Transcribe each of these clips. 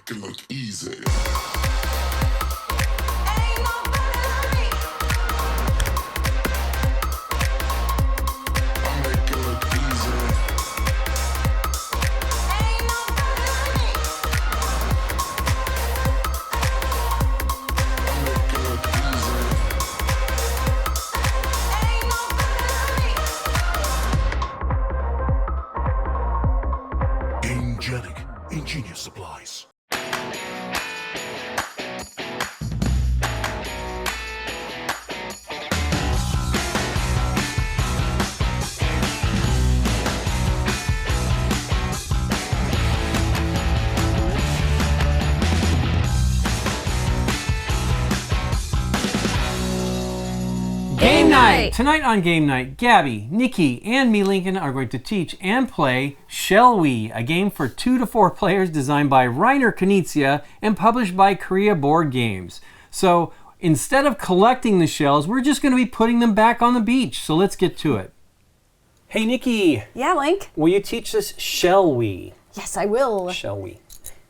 It look easy. Gamegenic, ingenious supplies. Game night! Tonight on Game Night, Gabby, Nikki, and me, Lincoln, are going to teach and play Shall We, a game for 2 to 4 players designed by Reiner Knizia and published by Korea Boardgames. So instead of collecting the shells, we're just going to be putting them back on the beach. So let's get to it. Hey, Nikki. Yeah, Link? Will you teach us Shall We? Yes, I will. Shall We?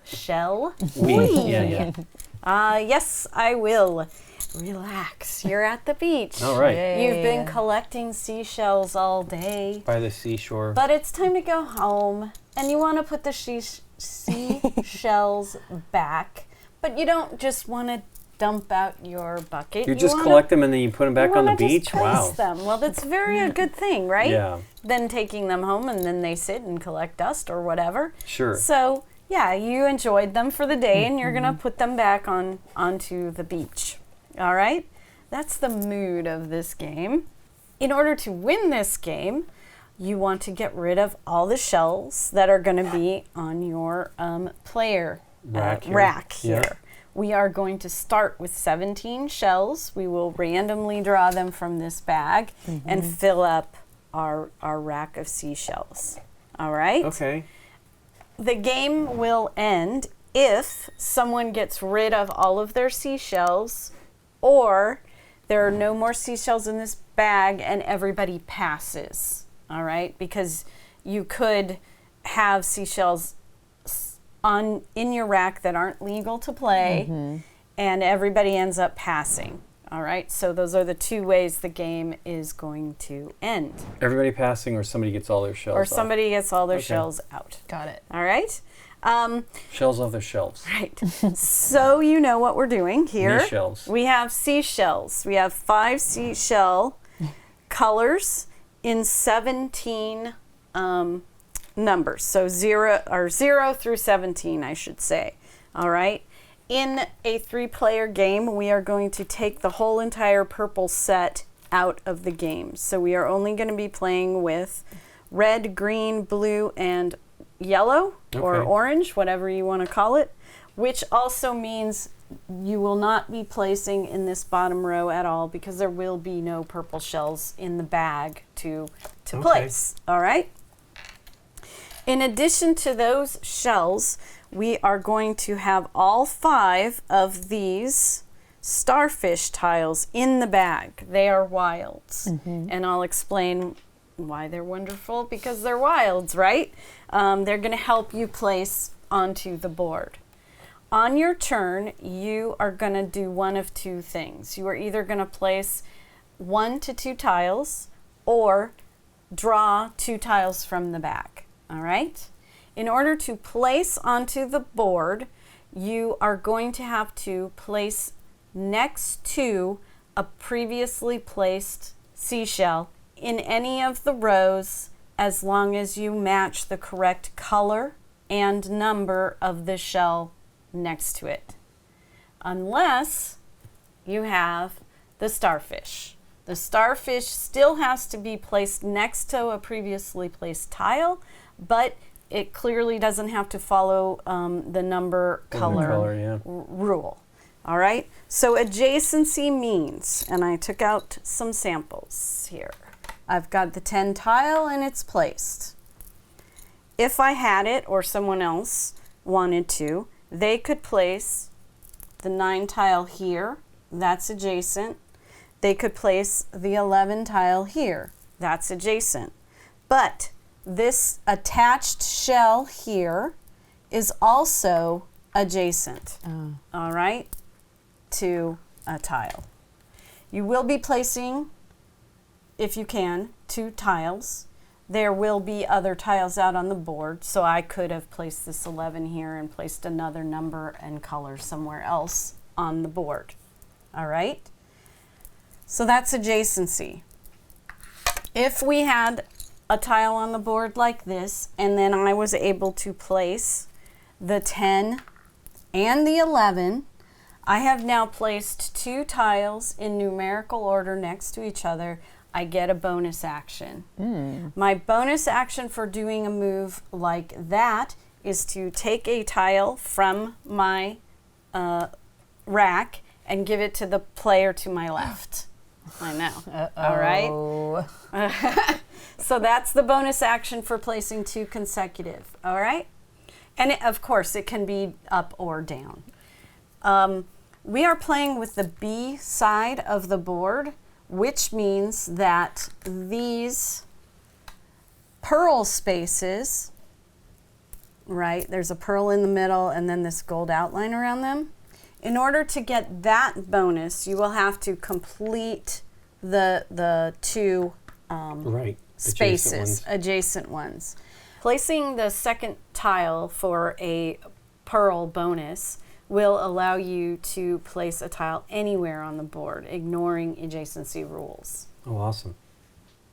Shall We. we? Yeah. Yes, I will. Relax. You're at the beach. All right. You've been collecting seashells all day. By the seashore. But it's time to go home, and you want to put the seashells back, but you don't just want to dump out your bucket. You just collect them and then you put them back on the just beach? place Wow. them. Well, that's a good thing, right? Yeah. Then taking them home and then they sit and collect dust or whatever. Sure. So, yeah, you enjoyed them for the day and you're going to put them back onto the beach. All right? That's the mood of this game. In order to win this game, you want to get rid of all the shells that are going to be on your player rack here. Yeah. We are going to start with 17 shells. We will randomly draw them from this bag and fill up our rack of seashells. All right? Okay. The game will end if someone gets rid of all of their seashells or there are no more seashells in this bag and everybody passes. All right? Because you could have seashells in your rack that aren't legal to play, and everybody ends up passing. All right, so those are the 2 ways the game is going to end. Everybody passing, or somebody gets all their shells Or off? somebody gets all their shells out. Got it. All right? Shells off their shelves. Right. So you know what we're doing here. Shells. We have seashells. We have 5 seashell colors in 17 numbers. So 0 through 17, I should say. All right. In a 3-player game, we are going to take the whole entire purple set out of the game. So we are only going to be playing with red, green, blue, and yellow or orange, whatever you want to call it, which also means you will not be placing in this bottom row at all because there will be no purple shells in the bag to place. All right? In addition to those shells, we are going to have all 5 of these starfish tiles in the bag. They are wilds. And I'll explain why they're wonderful, because they're wilds, right? They're going to help you place onto the board. On your turn, you are going to do one of 2 things. You are either going to place 1 to 2 tiles or draw 2 tiles from the bag. All right? In order to place onto the board, you are going to have to place next to a previously placed seashell in any of the rows as long as you match the correct color and number of the shell next to it. Unless you have the starfish. The starfish still has to be placed next to a previously placed tile, but it clearly doesn't have to follow the number color rule. All right? So adjacency means, and I took out some samples here. I've got the 10 tile and it's placed. If I had it or someone else wanted to, they could place the 9 tile here. That's adjacent. They could place the 11 tile here. That's adjacent. But this attached shell here is also adjacent, all right, to a tile. You will be placing, if you can, 2 tiles. There will be other tiles out on the board, so I could have placed this 11 here and placed another number and color somewhere else on the board. All right? So that's adjacency. If we had a tile on the board like this, and then I was able to place the 10 and the 11, I have now placed 2 tiles in numerical order next to each other. I get a bonus action. My bonus action for doing a move like that is to take a tile from my rack and give it to the player to my left. I know. All right. So that's the bonus action for placing 2 consecutive. All right. And of course, it can be up or down. We are playing with the B side of the board, which means that these pearl spaces, right, there's a pearl in the middle and then this gold outline around them. In order to get that bonus, you will have to complete the 2 spaces, adjacent ones. Placing the second tile for a pearl bonus will allow you to place a tile anywhere on the board, ignoring adjacency rules. Oh, awesome.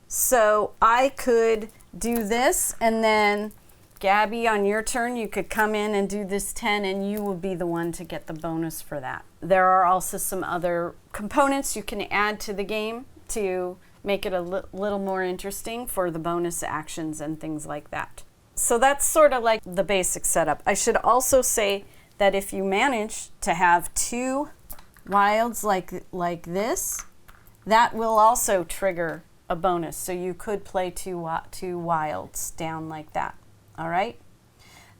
So I could do this, and then Gabby, on your turn, you could come in and do this 10, and you will be the one to get the bonus for that. There are also some other components you can add to the game to make it a little more interesting for the bonus actions and things like that. So that's sort of like the basic setup. I should also say that if you manage to have 2 wilds like this, that will also trigger a bonus. So you could play 2 wilds down like that. All right?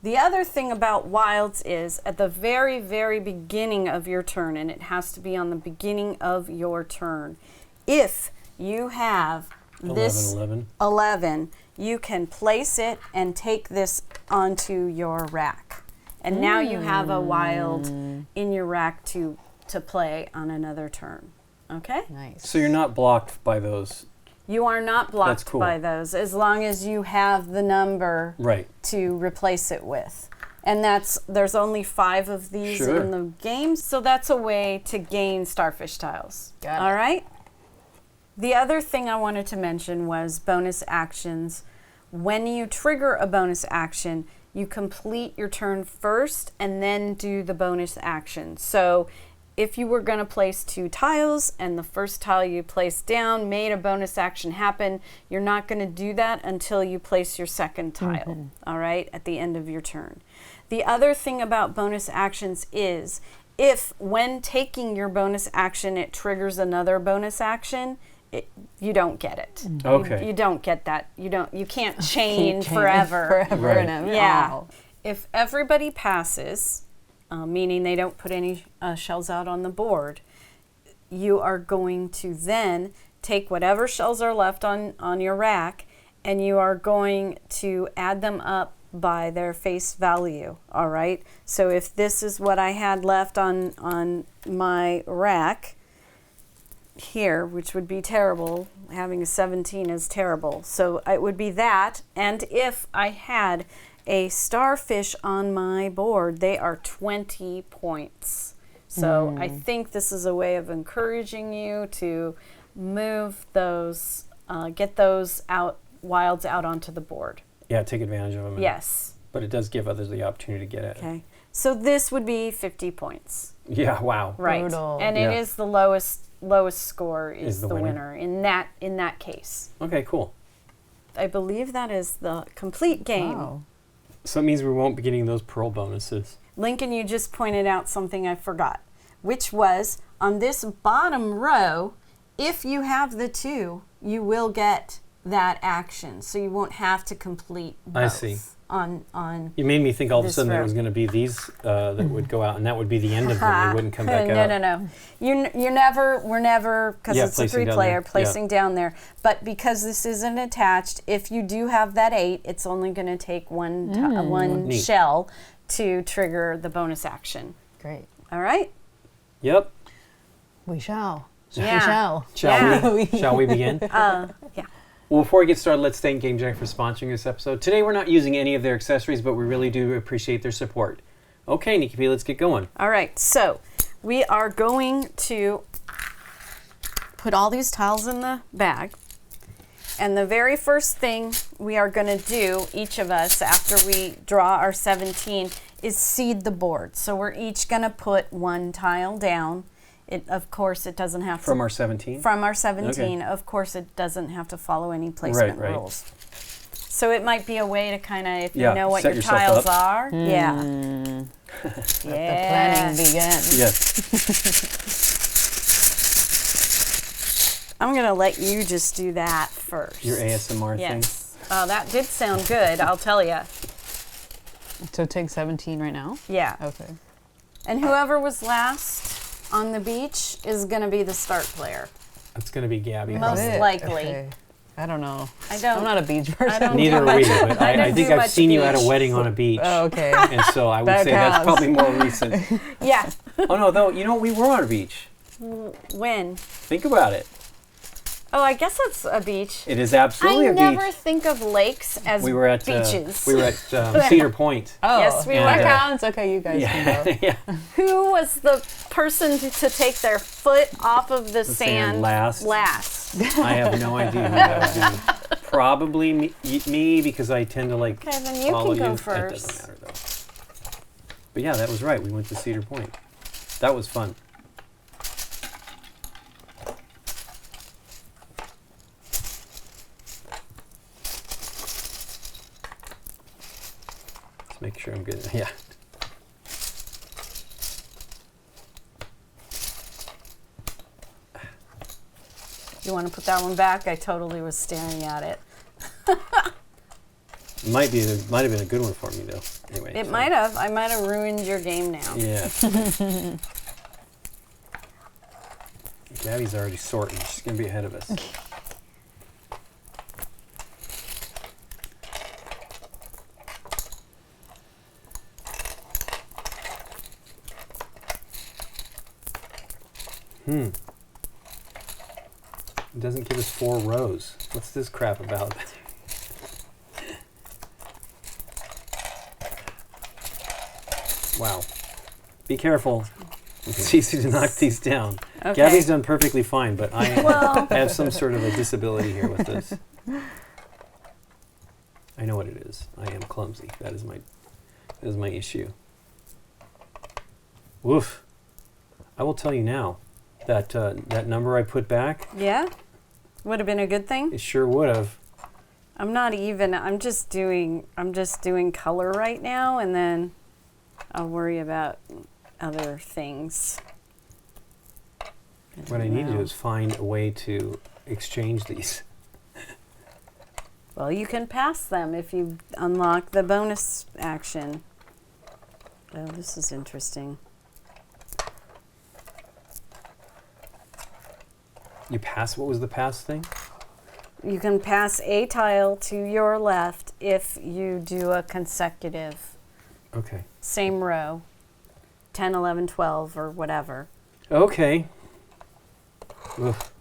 The other thing about wilds is at the very, very beginning of your turn, and it has to be on the beginning of your turn, if you have this 11, you can place it and take this onto your rack. And now you have a wild in your rack to play on another turn. Okay? Nice. So you're not blocked by those. You are not blocked by those as long as you have the number to replace it with. And there's only 5 of these in the game, so that's a way to gain starfish tiles. Got it. All right? The other thing I wanted to mention was bonus actions. When you trigger a bonus action, you complete your turn first and then do the bonus action. So if you were going to place 2 tiles and the first tile you placed down made a bonus action happen, you're not going to do that until you place your second tile, all right, at the end of your turn. The other thing about bonus actions is if when taking your bonus action it triggers another bonus action, you don't get it. Okay. You don't get that. You can't chain forever. Yeah. If everybody passes, meaning they don't put any shells out on the board, you are going to then take whatever shells are left on your rack and you are going to add them up by their face value, all right? So if this is what I had left on my rack here, which would be terrible, having a 17 is terrible. So it would be that, and if I had a starfish on my board, they are 20 points. So I think this is a way of encouraging you to move those, get those wilds out onto the board. Yeah, take advantage of them. Yes. But it does give others the opportunity to get it. Okay. So this would be 50 points. Yeah, wow. Right. Brutal. And it is the lowest score is the winner in that case. Okay, cool. I believe that is the complete game. Wow. So it means we won't be getting those pearl bonuses. Lincoln, you just pointed out something I forgot, which was on this bottom row, if you have the 2, you will get that action. So you won't have to complete both. I see. On You made me think all of a sudden there row. was going to be these that would go out, and that would be the end of them. They wouldn't come back out. No. We're never, because it's a placing 3-player, down there. placing down there. But because this isn't attached, if you do have that 8, it's only going to take one Neat. shell to trigger the bonus action. Great. All right? Yep. We shall. Yeah. We shall. Shall we? Shall we begin? Yeah. Well, before we get started, let's thank Gamegenic for sponsoring this episode. Today, we're not using any of their accessories, but we really do appreciate their support. Okay, Nikki P, let's get going. All right, so we are going to put all these tiles in the bag. And the very first thing we are going to do, each of us, after we draw our 17, is seed the board. So we're each going to put one tile down. Of course, it doesn't have to... From our 17? From our 17. Okay. Of course, it doesn't have to follow any placement Right. rules. So it might be a way to kind of, if Yeah, you know what set your yourself tiles up. are. Yeah. The planning begins. Yes. I'm going to let you just do that first. Your ASMR thing. Yes. Oh, that did sound good, I'll tell you. So take 17 right now? Yeah. Okay. And whoever was last on the beach is going to be the start player. It's going to be Gabby. Most probably. likely. Okay. I don't know. I don't. I'm not a beach person. don't Neither do are we, much- but I I don't think do I've much seen you at a beach. wedding on a beach. Oh, okay. And so I would That say that's counts. probably more recent. Yeah. Oh, no, though, you know, we were on a beach. When? Think about it. Oh, I guess it's a beach. It is absolutely I a never beach. think of lakes as We were at beaches. we were at Cedar Point. Oh, Yes, we And, were. that uh, counts. Okay, you guys can go. Yeah. Who was the person to take their foot off of the sand sand last. I have no idea who that would be. Probably me because I tend to like Okay, then you follow can go you. first. That doesn't matter though. But yeah, that was right. We went to Cedar Point. That was fun. Let's make sure I'm good. Yeah. You want to put that one back? I totally was staring at it. Might have been a good one for me though. Anyway. It so- might have. I might have ruined your game now. Yeah. Gabby's already sorting. She's gonna be ahead of us. It doesn't give us 4 rows. What's this crap about? Wow. Be careful. It's easy to knock these down. Okay. Gabby's done perfectly fine, but I Well- have some sort of a disability here with this. I know what it is. I am clumsy. That is my issue. Woof. I will tell you now that that number I put back, Yeah? Would have been a good thing? it sure would have. I'm not even. I'm just doing color right now, and then I'll worry about other things. What I need to do is find a way to exchange these. Well, you can pass them if you unlock the bonus action. Oh, this is interesting. You pass, what was the pass thing? You can pass a tile to your left if you do a consecutive Okay. same row, 10, 11, 12, or whatever. Okay. Oof.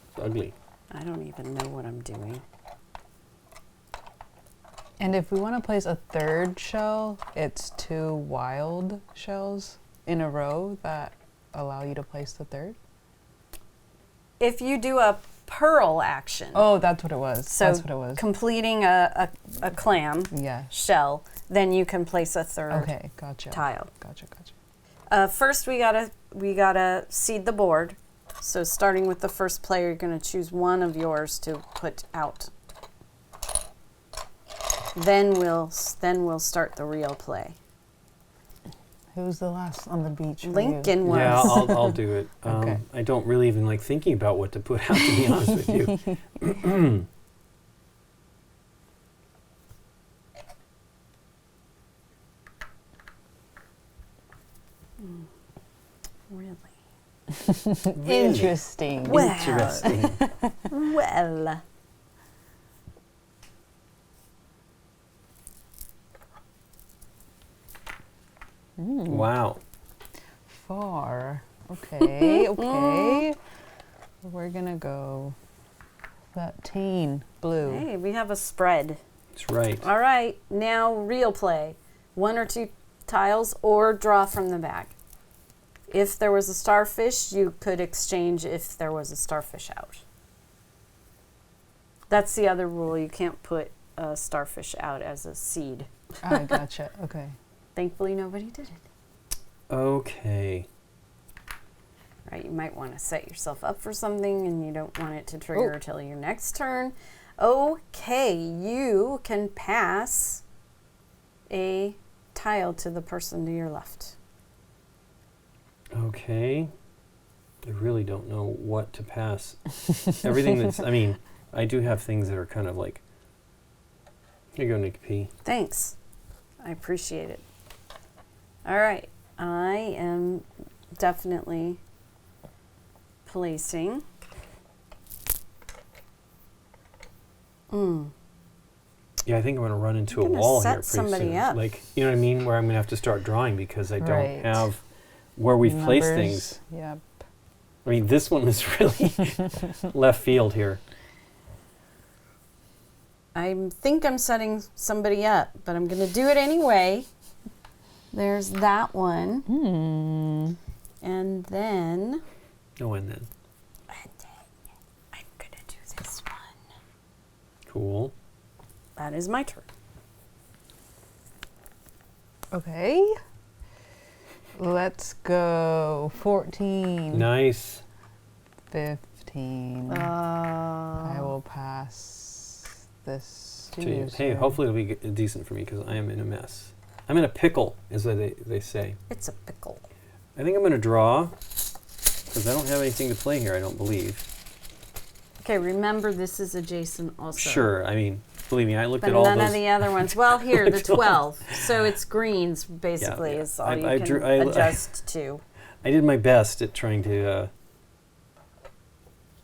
It's ugly. I don't even know what I'm doing. And if we want to place a third shell, it's 2 wild shells in a row that allow you to place the third. If you do a pearl action, Oh, that's what it was. so That's what it was. completing a clam Yeah. shell, then you can place a third Okay, gotcha. tile. Gotcha. First, we gotta seed the board. So starting with the first player, you're gonna choose one of yours to put out. Then we'll start the real play. Who's the last on the beach? for you? Lincoln was. Yeah, I'll do it. Okay. I don't really even like thinking about what to put out, to be honest with you. Really? Interesting. Well. Interesting. Well. Wow. 4. Okay, okay. We're gonna go 13, blue. Hey, we have a spread. That's right. All right, now real play. 1 or 2 tiles or draw from the bag. If there was a starfish, you could exchange if there was a starfish out. That's the other rule. You can't put a starfish out as a seed. I gotcha. Okay. Thankfully, nobody did it. Okay. Right, you might want to set yourself up for something and you don't want it to trigger till your next turn. Okay, you can pass a tile to the person to your left. Okay. I really don't know what to pass. Everything that's, I mean, I do have things that are kind of like, here you go, Nikki P. Thanks. I appreciate it. All right, I am definitely placing. Yeah, I think I'm going to run into a I'm gonna wall set here pretty somebody soon. up. Like, you know what I mean? Where I'm going to have to start drawing because I don't Right. have where we've placed Numbers. things. Yep. I mean, this one is really left field here. I think I'm setting somebody up, but I'm going to do it anyway. There's that one. And then Oh, and then. I'm going to do this one. Cool. That is my turn. Okay. Let's go 14. Nice. 15. I will pass this to you. Hey, sir. hopefully it'll be decent for me because I am in a mess. I'm in a pickle, as they say. It's a pickle. I think I'm going to draw because I don't have anything to play here, I don't believe. Okay, remember this is adjacent also. Sure, I mean, believe me, I looked But at all none those. of the other ones. Well, here, the 12. So it's greens, basically, yeah. is all I you can drew- adjust to. I did my best at trying to.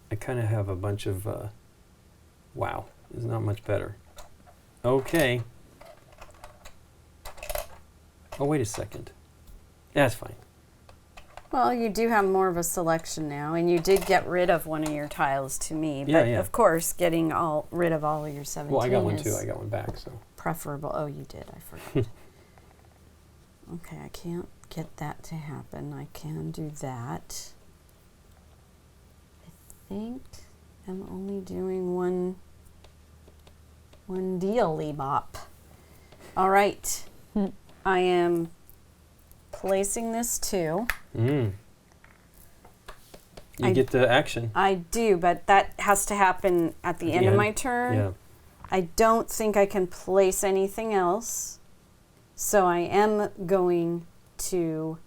I kind of have a bunch of. Wow, it's not much better. Okay. Oh, wait a second. That's fine. Well, you do have more of a selection now, and you did get rid of one of your tiles to me. Yeah, But yeah. of course, getting rid of all of your 17 Well, I got one is too. I got one back, so. preferable. Oh, you did. I forgot. Okay, I can't get that to happen. I can do that. I think I'm only doing one deal, bop. All right. I am placing this too. You I- get the action. I do, but that has to happen at the end of my turn. Yeah. I don't think I can place anything else. So I am going to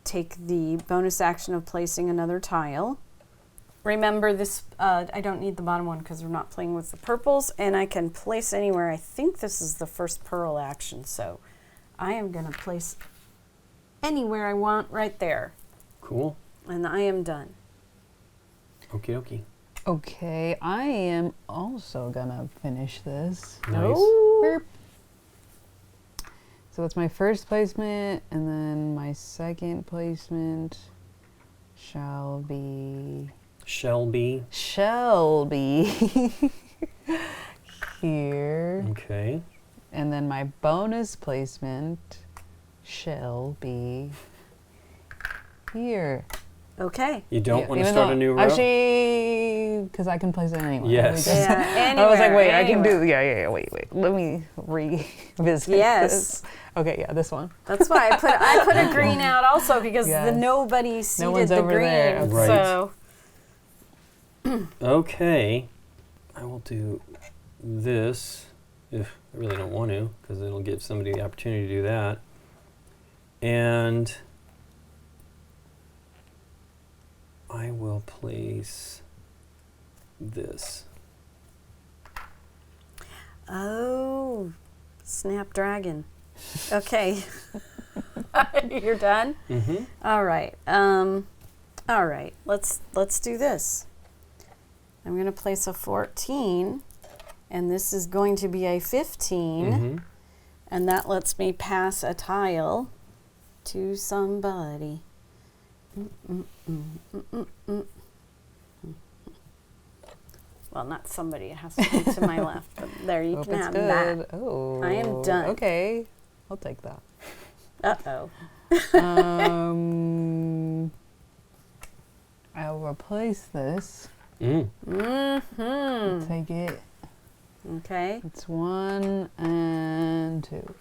take the bonus action of placing another tile. Remember this, I don't need the bottom one because we're not playing with the purples, and I can place anywhere. I think this is the first pearl action, so I am going to place anywhere I want right there. Cool. And I am done. Okie dokie. Okay, I am also gonna finish this. Nice. Burp. So that's my first placement, and then my second placement shall be Shelby. here, Okay. and then my bonus placement shall be here. Okay. You don't Yeah, want to even start though- a new row? Actually, because I can place it anywhere. Yes. Yeah, I was like, anywhere, wait, I can anywhere. do, yeah, wait. Let me revisit Yes. this. Okay, yeah, this one. That's why I put a green out also because Yes. nobody seeded one's the over green. there. Okay. Right. So Okay. I will do this. If I really don't want to, because it'll give somebody the opportunity to do that. And I will place this. oh, Snapdragon. Okay. You're done? Mm-hmm. All right. All right. Let's do this. I'm going to place a 14, and this is going to be a 15. Mm-hmm. And that lets me pass a tile to somebody. Well, not somebody. It has to be to my left. But there, you Hope can it's have good. that. Oh. I am done. Okay. I'll take that. Uh-oh. I'll replace this. Mm-hmm. Take it. Okay. It's 1 and 2.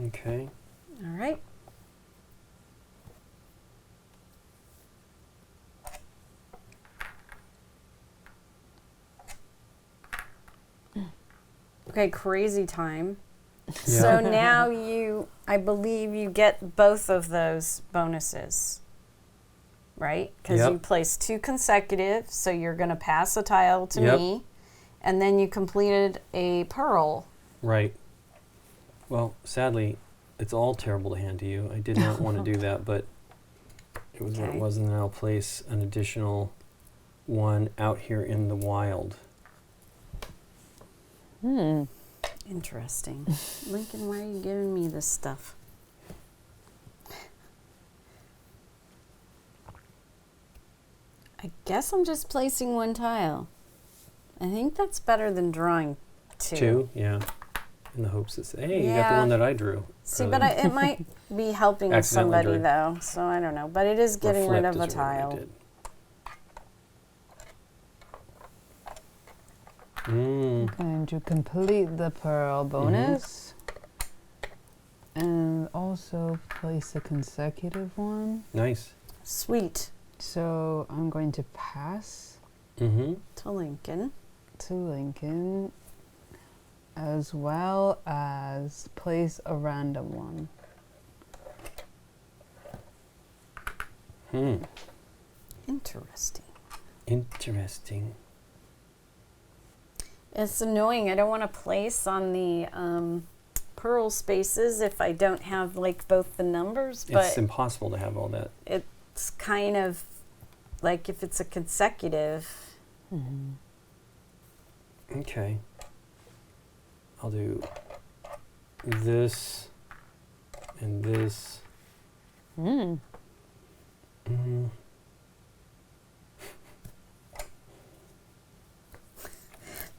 Okay. All right. Okay, crazy time. So now I believe you get both of those bonuses, right? Because you placed 2 consecutive, so you're going to pass a tile to me, and then you completed a pearl. Right. Well, sadly, it's all terrible to hand to you. I did not want to do that, but it was what it was, and then I'll place an additional one out here in the wild. Interesting. Lincoln, why are you giving me this stuff? I guess I'm just placing 1 tile. I think that's better than drawing 2. 2? Yeah. In the hopes that, hey, you got the one that I drew. See, but it might be helping somebody, though, so I don't know. But it is getting rid of a tile. I'm going to complete the pearl bonus. And also place a consecutive one. Nice. Sweet. So I'm going to pass to Lincoln. As well as place a random one. Interesting. Interesting. It's annoying. I don't want to place on the pearl spaces if I don't have like both the numbers. But It's impossible to have all that. It's kind of like if it's a consecutive. Okay. I'll do this and this.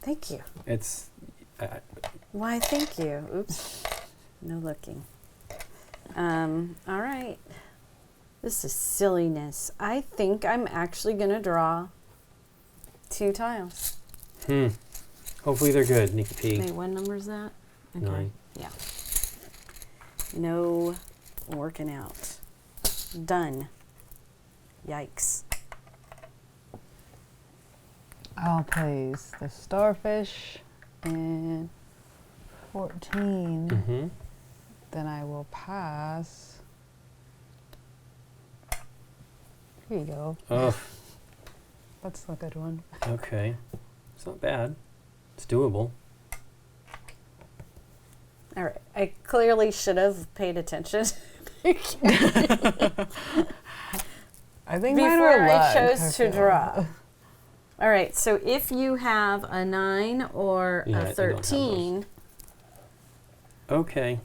Thank you. It's... Why, thank you. Oops. No looking. All right. This is silliness. I think I'm actually going to draw 2 tiles. Hopefully they're good, Nikki P. Wait, what number is that? Okay. 9. Yeah. No working out. Done. Yikes. I'll place the starfish in 14. Then I will pass. Here you go. Oh. That's a good one. Okay. It's not bad. It's doable. All right. I clearly should have paid attention. I think mine Before were I luck, chose to feel. draw. All right, so if you have a 9 or Yeah, I a don't have those. 13, Okay.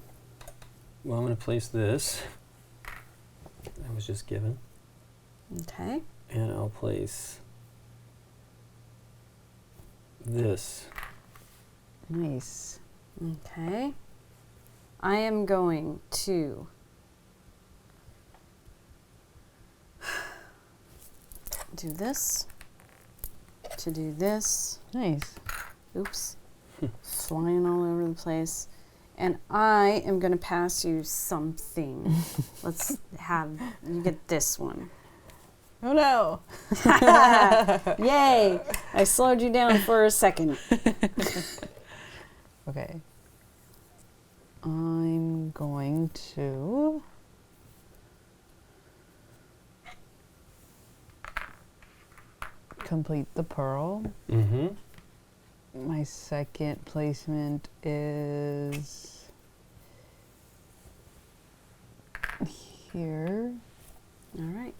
Well, I'm going to place this. I was just given. okay, And I'll place this. Nice. okay, I am going to do this, to do this. Nice. Oops. Flying all over the place. And I am going to pass you something. Let's have you get this one. Oh no. Yay! I slowed you down for a second. Okay. I'm going to complete the pearl. My second placement is here. All right.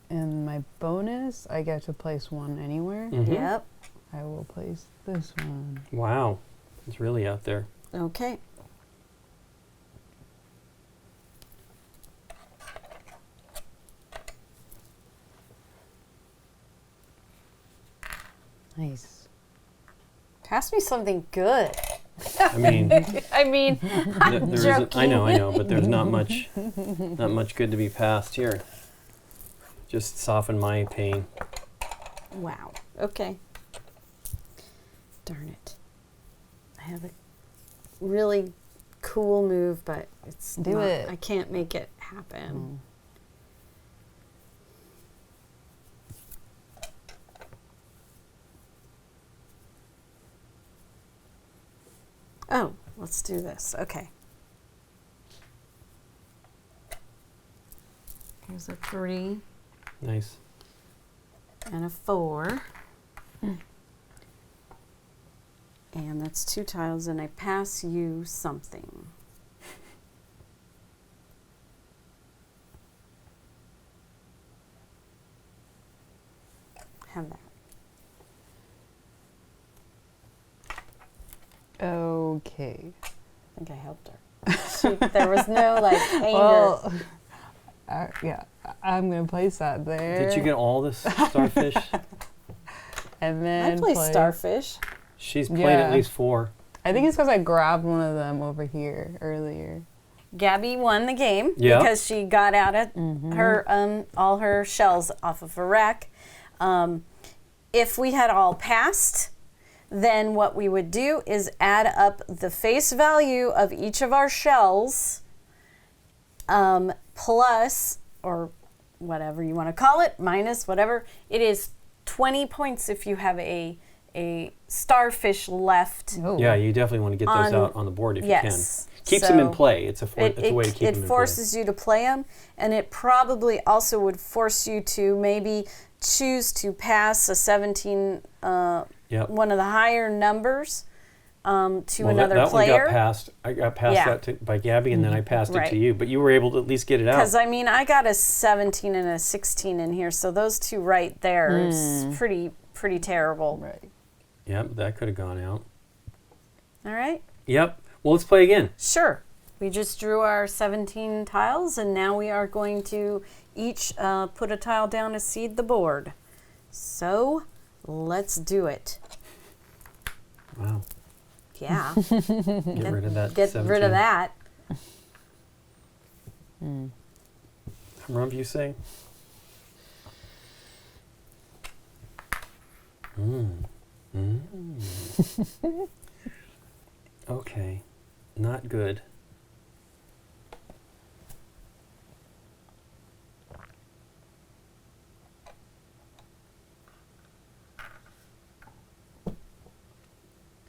And my bonus, I get to place one anywhere. Yep. I will place this one. Wow. It's really out there. Okay. Nice. Pass me something good. I mean, I mean, there isn't, I know, but there's not much good to be passed here. Just soften my pain. wow. Okay. Darn it. I have a really cool move, but it's Do not, it. I can't make it happen. Oh, let's do this. Okay. Here's a 3 Nice. and a 4. And that's 2 tiles, and I pass you something. Have that. Okay. I think I helped her. There was no like anger. Well, yeah, I'm gonna place that there. Did you get all this starfish? And I then play starfish. She's played Yeah. at least 4. I think it's because I grabbed one of them over here earlier. Gabby won the game Yeah. because she got out at her all her shells off of a rack. If we had all passed, then what we would do is add up the face value of each of our shells, plus, or whatever you want to call it, minus whatever. It is 20 points if you have a starfish left. Oh. Yeah, you definitely want to get those On- out on the board if yes. you can. Keeps them in So play. It's a way to keep them in It forces you to play them, and it probably also would force you to maybe choose to pass a 17, Yep. one of the higher numbers, to Well, another that player. one got passed. I got passed Yeah. that by Gabby, and then I passed it Right. to you. But you were able to at least get it out. Because I mean, I got a 17 and a 16 in here, so those two right there is pretty terrible. Right. Yep, that could have gone out. All right, Yep. Well, let's play again. sure. We just drew our 17 tiles, and now we are going to each put a tile down to seed the board. So let's do it. Wow. Yeah. Get rid of that. Get 17. rid of that. Rump, you say? Okay. Not good.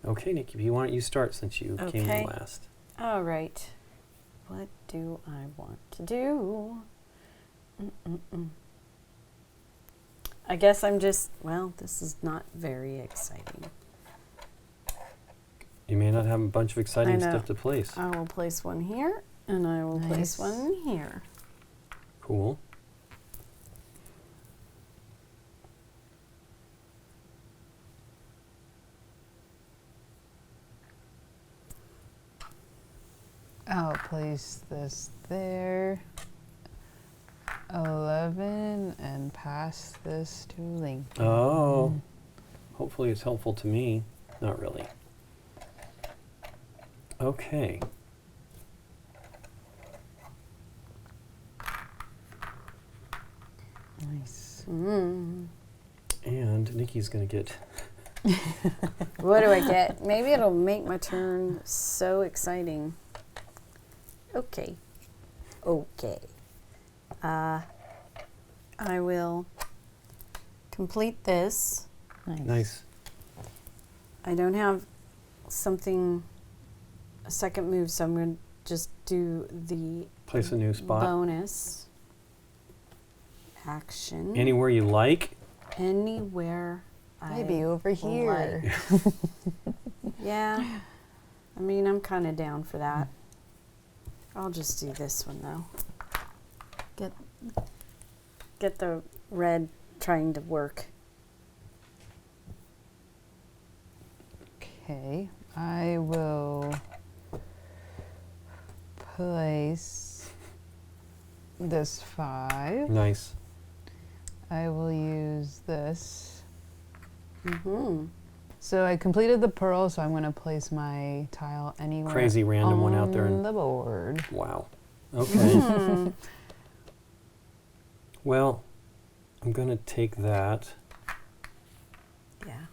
Okay, Nikki, why don't you start since you came Okay. in last? All right. What do I want to do? I guess I'm just, well, this is not very exciting. You may not have a bunch of exciting know. stuff to place. I will place one here, and I will place Nice. one here. Cool. I'll place this there. 11 and pass this to Lincoln. Oh. Hopefully it's helpful to me. Not really. Okay. Nice. And Nikki's going to get... What do I get? Maybe it'll make my turn so exciting. Okay. Okay. I will complete this. Nice. I don't have something, a second move, so I'm going to just do the Place a new spot. bonus action. Anywhere you like. Anywhere Maybe over here. Yeah. I mean, I'm kind of down for that. I'll just do this one, though. Get the red trying to work. Okay, I will place this 5. Nice. I will use this. Mm-hmm. So I completed the pearl, so I'm going to place my tile anywhere. Crazy random one out there. On the board. Wow. Okay. Well, I'm going to take that, Yeah.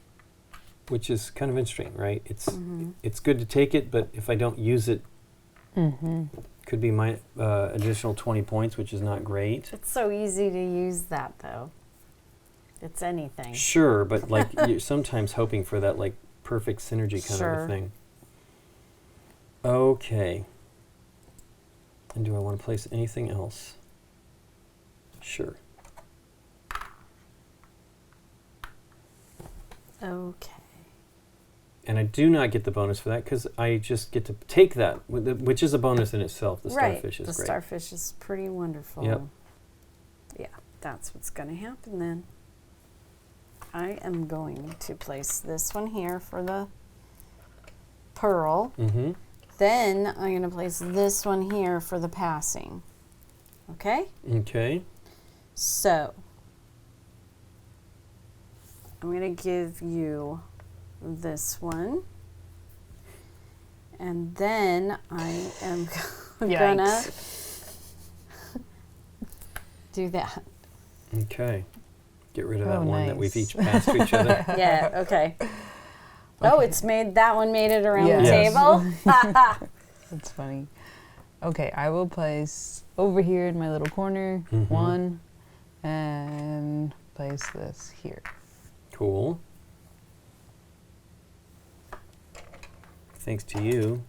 which is kind of interesting, right? It's good to take it, but if I don't use it, could be my additional 20 points, which is not great. It's so easy to use that, though. It's anything. Sure, but like you're sometimes hoping for that like perfect synergy kind of a thing. Okay. And do I want to place anything else? Sure. Okay. And I do not get the bonus for that because I just get to take that, which is a bonus in itself. The starfish is the great. starfish is pretty wonderful. Yep. Yeah, that's what's going to happen then. I am going to place this one here for the pearl. Mm-hmm. Then I'm going to place this one here for the passing. Okay? Okay. So, I'm going to give you this one. And then I am going to do that. Okay. Get rid of that Oh, one that we've nice. each passed to each other. Yeah, okay. Oh, it's made it around the Yes. table. That's funny. Okay, I will place over here in my little corner 1 and place this here. Cool. Thanks to you.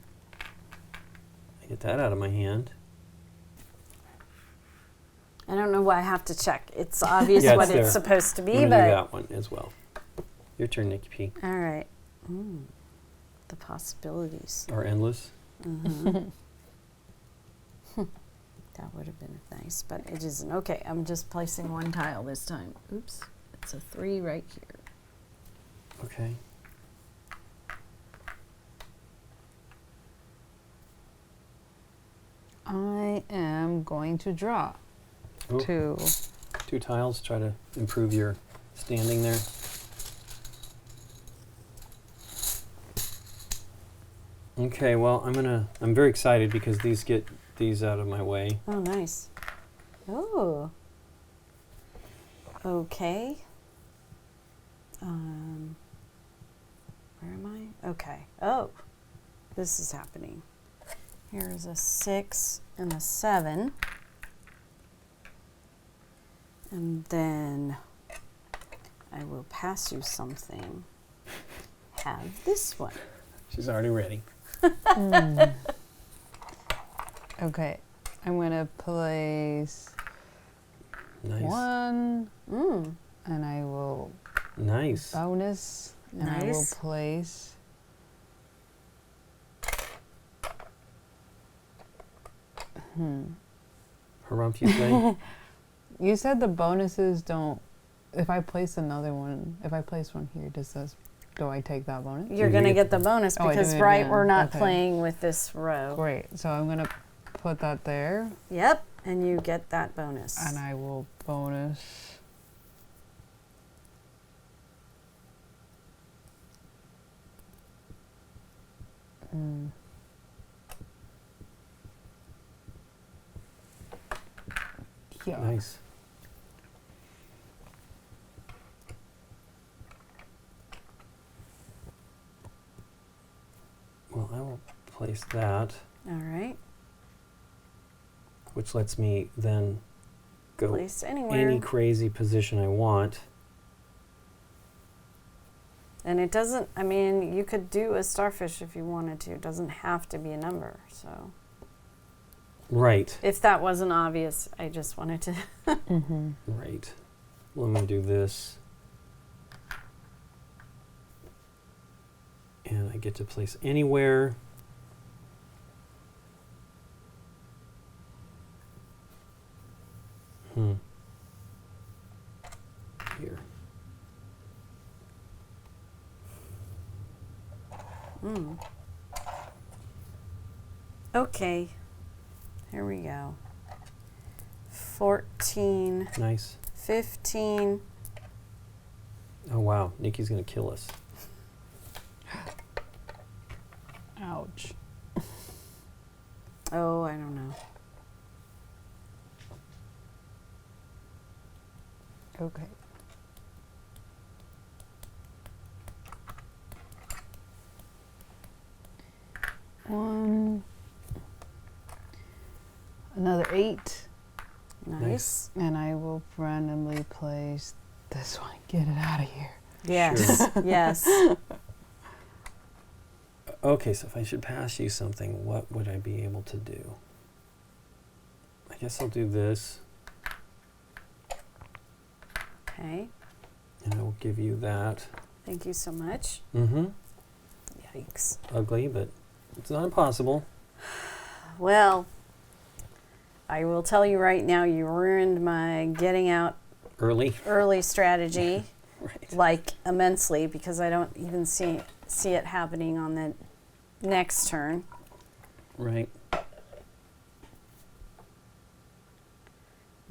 I get that out of my hand. I don't know why I have to check. It's obvious Yeah, what it's it's there. supposed to be, I'm gonna do but that one as well. Your turn, Nikki P. all right. The possibilities. Are endless. That would have been nice, but it isn't. Okay, I'm just placing one tile this time. Oops, it's a 3 right here. Okay. I am going to draw Ooh. 2. 2 tiles. Try to improve your standing there. Okay, well, I'm very excited because these get these out of my way. Oh, nice. Oh. Okay. Where am I? Okay. Oh, this is happening. Here is a 6 and a 7. And then I will pass you something. Have this one. She's already ready. Okay, I'm going to place Nice. 1 and I will Nice. bonus and I will Nice. place Harumph, you say? You said the bonuses don't. If I place another one, if I place one here, do I take that bonus? You're going to get the bonus Oh, I do because, it right, again. we're not Okay. playing with this row. Great. So I'm gonna put that there, Yep, and you get that bonus. and I will bonus. Yeah. Nice. Well, I will place that, All right. which lets me then go Place anywhere. any crazy position I want. And it doesn't, I mean, you could do a starfish if you wanted to. It doesn't have to be a number. So Right. if that wasn't obvious, I just wanted to. Right. Well, I'm going to do this. And I get to place anywhere. Here. Okay. Here we go. 14, Nice. 15. Oh, wow. Nikki's going to kill us. Ouch. Oh, I don't know. Okay. One. Another 8. Nice. And I will randomly place this one. Get it out of here. Yes. Yes. Okay, so if I should pass you something, what would I be able to do? I guess I'll do this, Okay. and I will give you that. Thank you so much. Mm-hmm. Yikes. Ugly, but it's not impossible. Well, I will tell you right now, you ruined my getting out Early. early strategy Right. like immensely, because I don't even see it happening on the next turn. Right.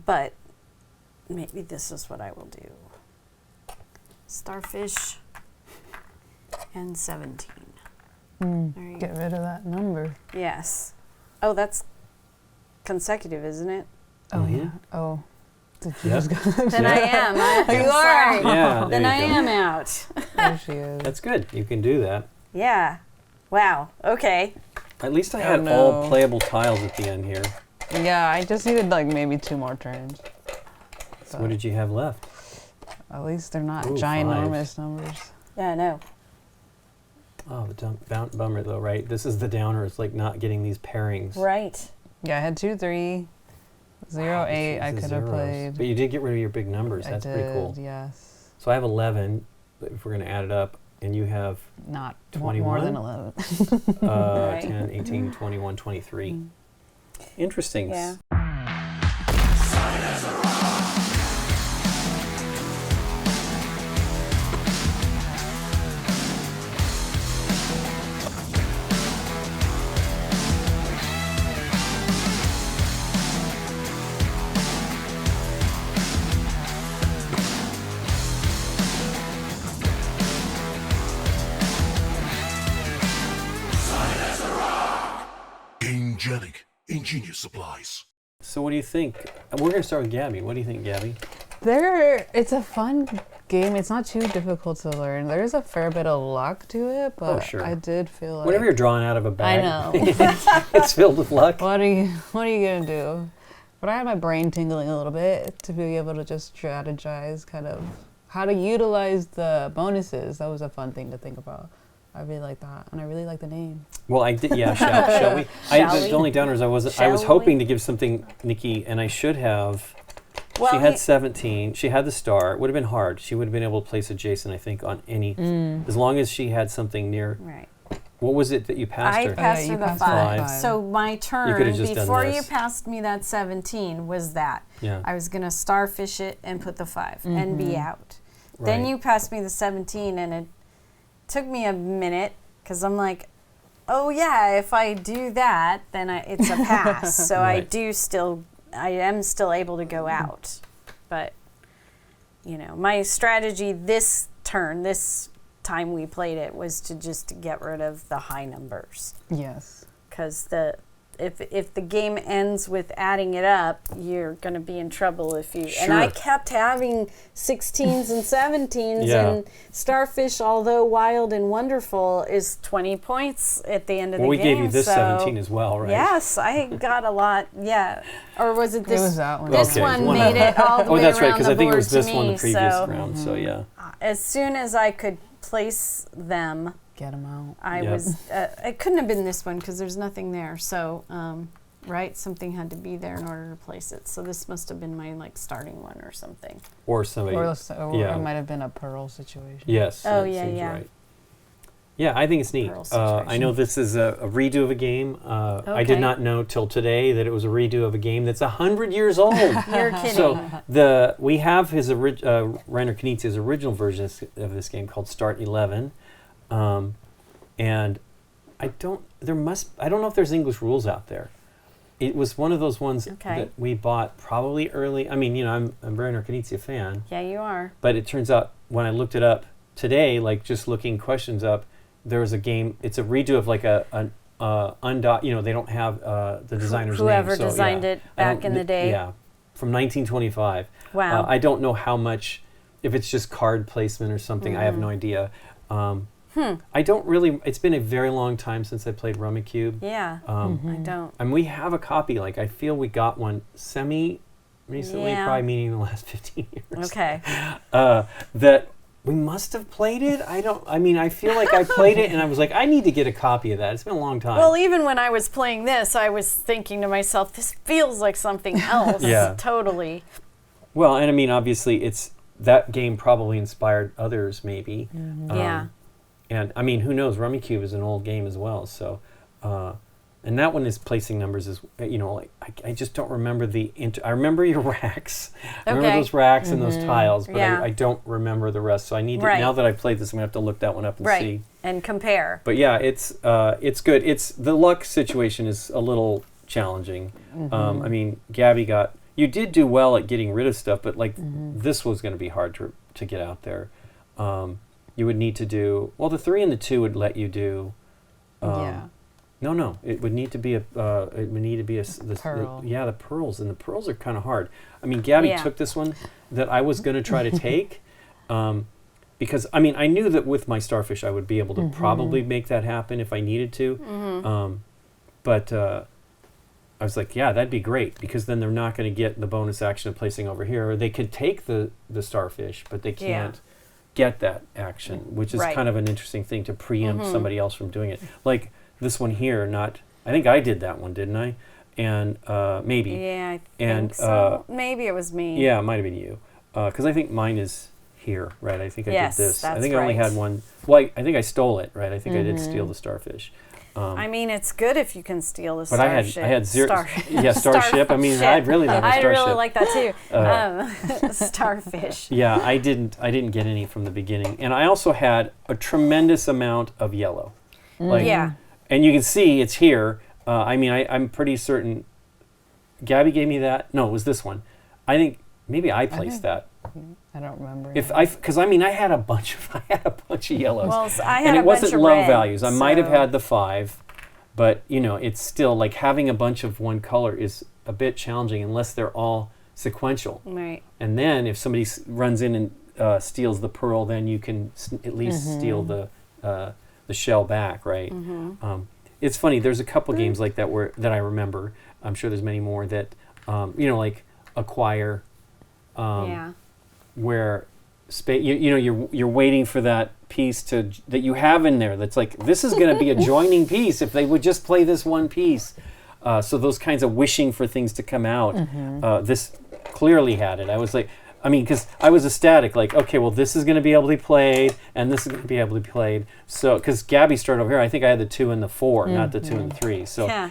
But maybe this is what I will do. Starfish and 17. There you Get go. rid of that number. Yes. Oh, that's consecutive, isn't it? Oh, Mhm. yeah. Oh. Did you Yep. just go? Then I am. You are. Sorry. Yeah, there Then you I go. am out. There she is. That's good. You can do that. Yeah. Wow. Okay. At least I Oh, had all no. playable tiles at the end here. Yeah, I just needed like maybe 2 more turns. So what did you have left? At least they're not Ooh, ginormous numbers. Yeah, I know. Oh, the bummer though, right? This is the downer. It's like not getting these pairings. Right. Yeah, I had 2, 3, 0, Wow, 8. this I is could have zeros. played. But you did get rid of your big numbers. That's I did, pretty cool. Yes. So I have 11, if we're going to add it up, and you have Not 21? more than 11. Right. 10, 18, 21, 23. Interesting. Yeah. Gamegenic. Ingenious supplies. So what do you think? We're going to start with Gabby. What do you think, Gabby? It's a fun game. It's not too difficult to learn. There's a fair bit of luck to it, but sure. I did feel like Whenever you're drawing out of a bag, know. it's filled with luck. what are you gonna do? But I had my brain tingling a little bit to be able to just strategize kind of how to utilize the bonuses. That was a fun thing to think about. I really like that, and I really like the name. Well, I did. Yeah, shall we? Shall The we? only downer is I was Shall hoping we? to give something Nikki, and I should have. Well, she had 17. She had the star. It would have been hard. She would have been able to place a Jason, I think, on any, as long as she had something near. Right. What was it that you passed I her? passed you her the passed 5. five. So my turn just done before you this. passed me that 17 was that. Yeah. I was gonna starfish it and put the 5 and be out. Then Right. you passed me the 17, and it took me a minute because I'm like, oh yeah, if I do that, then it's a pass. So Right. I am still able to go out. But my strategy this time we played it was to just get rid of the high numbers. Yes. Because if the game ends with adding it up, you're going to be in trouble if you. Sure. And I kept having 16s and 17s, Yeah. and Starfish, although wild and wonderful, is 20 points at the end of Well, the we game. gave you this so 17 as well, right? Yes, I got a lot. Yeah, or was it this? It was that one. This Okay, one one made it all the Oh, way that's right, around because the I think it board was this to one the me. previous So round. So yeah. as soon as I could place them, Get them out. I Yep. was. It couldn't have been this one because there's nothing there. So, right, something had to be there in order to place it. So this must have been my starting one or something. Or somebody. Or yeah. it might have been a pearl situation. Yes. Oh, that yeah, seems yeah. Right. Yeah, I think it's neat. Pearl I know this is a redo of a game. I Okay. did not know till today that it was a redo of a game that's 100 years old. You're kidding. So we have his Reiner Knizia's original version of this game called Start 11, and I don't know if there's English rules out there. it was one of those ones Okay. that we bought probably early. I mean, I'm a Reiner Knizia fan, Yeah, you are. but it turns out when I looked it up today, like just looking questions up, there was a game. It's a redo of like they don't have the designer's Whoever name. So, designed it I don't back in the day. Yeah, from 1925. Wow. I don't know how much, if it's just card placement or something. I have no idea. I don't really. It's been a very long time since I played Rummikub. Yeah, I don't. And we have a copy. Like I feel we got one recently, Yeah. probably meaning the last 15 years. Okay. That we must have played it. I feel like I played it and I was like, I need to get a copy of that. It's been a long time. Well, even when I was playing this, I was thinking to myself, this feels like something else. Yeah. Totally. Well, and I mean, obviously, that game probably inspired others, maybe. Yeah. And I mean, who knows? Rummikub is an old game as well. So, and that one is placing numbers as like I just don't remember I remember your racks. I remember Okay. those racks and those tiles, but Yeah. I don't remember the rest. So I need to, Right. now that I've played this, I'm gonna have to look that one up and Right. see. And compare. But yeah, it's good. It's the luck situation is a little challenging. I mean, Gabby you did do well at getting rid of stuff, but like this was going to be hard to get out there. You would need to do the 3 and the 2 would let you do. No, it would need to be Pearl. the pearls, and the pearls are kind of hard. I mean, Gabby Yeah. took this one that I was going to try to take. Because I mean, I knew that with my starfish I would be able to probably make that happen if I needed to. But I was like, yeah, that'd be great, because then they're not going to get the bonus action of placing over here. Or they could take the starfish, but they can't get that action, which is Right. kind of an interesting thing to preempt somebody else from doing it. Like this one here, I think I did that one, didn't I? And maybe. Yeah, I And, think so. Maybe it was me. Yeah, it might have been you. Because I think mine is here, right? I think I Yes, did this. I that's think I only right. had one. Well, I think I stole it, right? I think I did steal the starfish. I mean, it's good if you can steal the But I had zero. Starship. I mean, I'd really love a I starship. really like that too. Starfish. Yeah, I didn't get any from the beginning, and I also had a tremendous amount of yellow. Like, Yeah. and you can see it's here. I mean, I'm pretty certain. Gabby gave me that. No, it was this one. I think maybe I placed that. I don't remember. Because I had a bunch of yellows. Well, I had and a it wasn't bunch of low red, values. I might have so- had the 5, but it's still like having a bunch of one color is a bit challenging unless they're all sequential. Right. And then if somebody runs in and steals the pearl, then you can at least steal the shell back, right? It's funny. There's a couple games like that that I remember. I'm sure there's many more that like Acquire. Yeah. Where you're waiting for that piece that you have in there that's like, this is going to be a joining piece if they would just play this one piece. So those kinds of wishing for things to come out, this clearly had it. I was like, because I was ecstatic, like, okay, well, this is going to be able to be played, and this is going to be able to be played. So, because Gabby started over here, I think I had the 2 and the 4, not the 2 and the 3. So Yeah.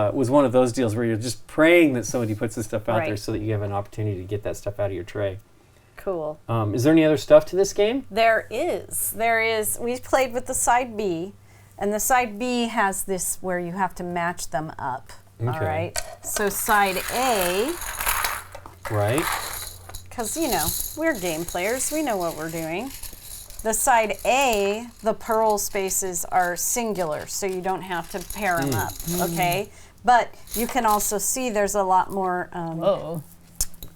it was one of those deals where you're just praying that somebody puts this stuff out there Right. so that you have an opportunity to get that stuff out of your tray. Cool. Is there any other stuff to this game? There is. We played with the side B, and the side B has this where you have to match them up. All Okay. right. So side A, Right. because we're game players, we know what we're doing. The side A, the pearl spaces are singular, so you don't have to pair them up. Okay. But you can also see there's a lot more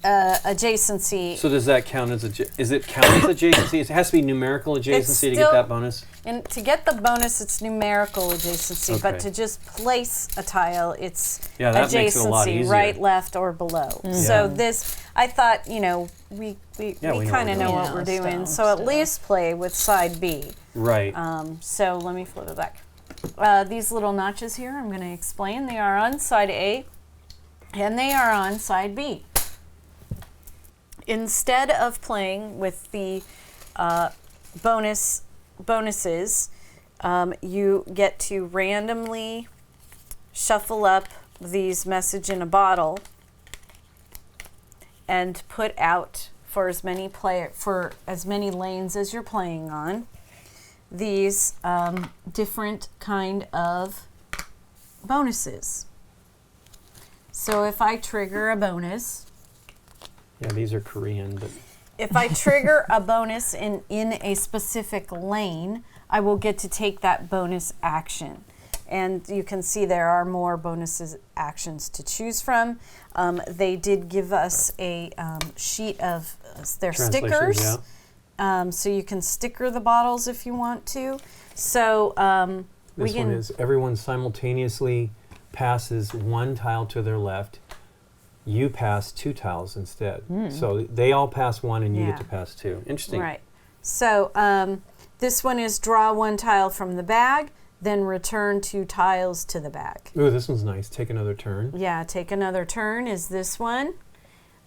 adjacency. So does that count as is it count as adjacency? It has to be numerical adjacency to get still- that bonus? And to get the bonus, it's numerical adjacency, but Okay. to just place a tile, it's Yeah, that makes it a lot adjacency, easier. right, left, or below. So this, I thought, we know kind what of we're know doing. what Yeah, we're doing. still. So at least play with side B. Right. So let me flip it back. These little notches here, I'm going to explain. They are on side A, and they are on side B. Instead of playing with the bonuses, you get to randomly shuffle up these message in a bottle and put out for as many lanes as you're playing on these different kind of bonuses. So if I trigger a bonus, Yeah, these are Korean, but if I trigger a bonus in a specific lane, I will get to take that bonus action. And you can see there are more bonuses actions to choose from. They did give us a sheet of their Translations, stickers. So you can sticker the bottles if you want to. So we this one can, is everyone simultaneously passes one tile to their left. You pass 2 tiles instead. So they all pass 1 and you Yeah. get to pass 2. Interesting. right. So this one is draw 1 tile from the bag, then return 2 tiles to the bag. Ooh, this one's nice. Take another turn. Yeah, take another turn is this one.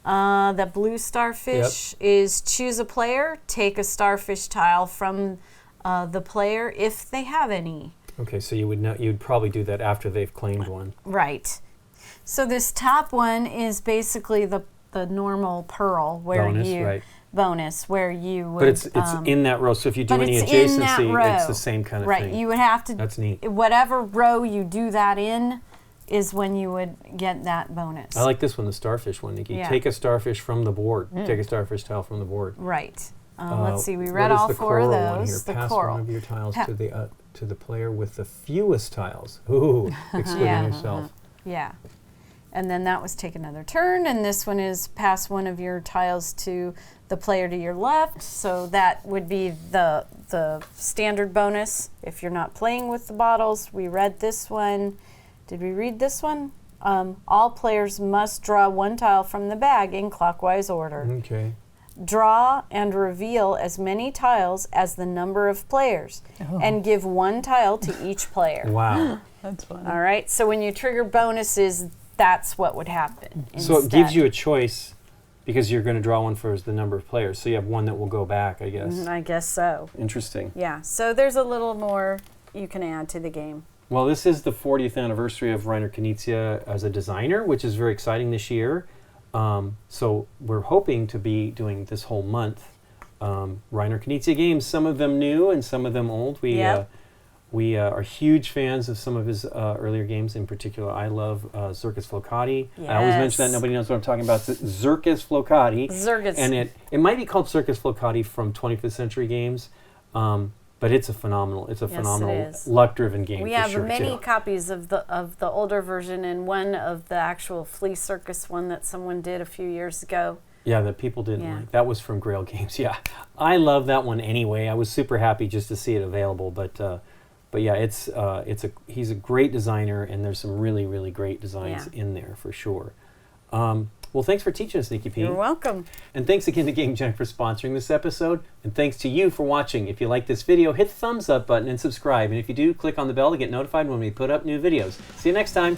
The blue starfish is choose a player, take a starfish tile from the player if they have any. Okay, so you'd probably do that after they've claimed one. Right. So this top one is basically the normal pearl where bonus where you would. But it's in that row. So if you do but any it's in that adjacency, row. it's the same kind of right. thing. You would have to. That's neat. Whatever row you do that in is when you would get that bonus. I like this one, the starfish one, Nikki. Yeah. Take a starfish from the board. Take a starfish tile from the board. Right. Let's see. We read what is all the 4 of coral one those. here? The Pass coral. one of your tiles to the player with the fewest tiles. Ooh, excluding Yeah. yourself. Yeah. And then that was take another turn, and this one is pass one of your tiles to the player to your left. So that would be the standard bonus if you're not playing with the bottles. We read this one. Did we read this one? All players must draw 1 tile from the bag in clockwise order. Okay. Draw and reveal as many tiles as the number of players, and give 1 tile to each player. Wow. That's fun. All right. So when you trigger bonuses, that's what would happen. So it gives instead. you a choice because you're going to draw one for the number of players. So you have one that will go back, I guess. I guess so. Interesting. Yeah. So there's a little more you can add to the game. Well, this is the 40th anniversary of Reiner Knizia as a designer, which is very exciting this year. So we're hoping to be doing this whole month Reiner Knizia games, some of them new and some of them old. We are huge fans of some of his earlier games. In particular, I love Circus Flocati. I always mention that. Nobody knows what I'm talking about. It's Circus Flocati. Zergus. And it might be called Circus Flocati from 25th Century Games, but it's a phenomenal luck-driven game. We for have sure, many too. copies of the older version and one of the actual Flea Circus one that someone did a few years ago. Yeah, that people didn't like. That was from Grail Games. Yeah, I love that one anyway. I was super happy just to see it available, but yeah, he's a great designer, and there's some really, really great designs in there for sure. Well, thanks for teaching us, Nikki P. You're welcome. And thanks again to Gamegenic for sponsoring this episode. And thanks to you for watching. If you like this video, hit the thumbs up button and subscribe. And if you do, click on the bell to get notified when we put up new videos. See you next time.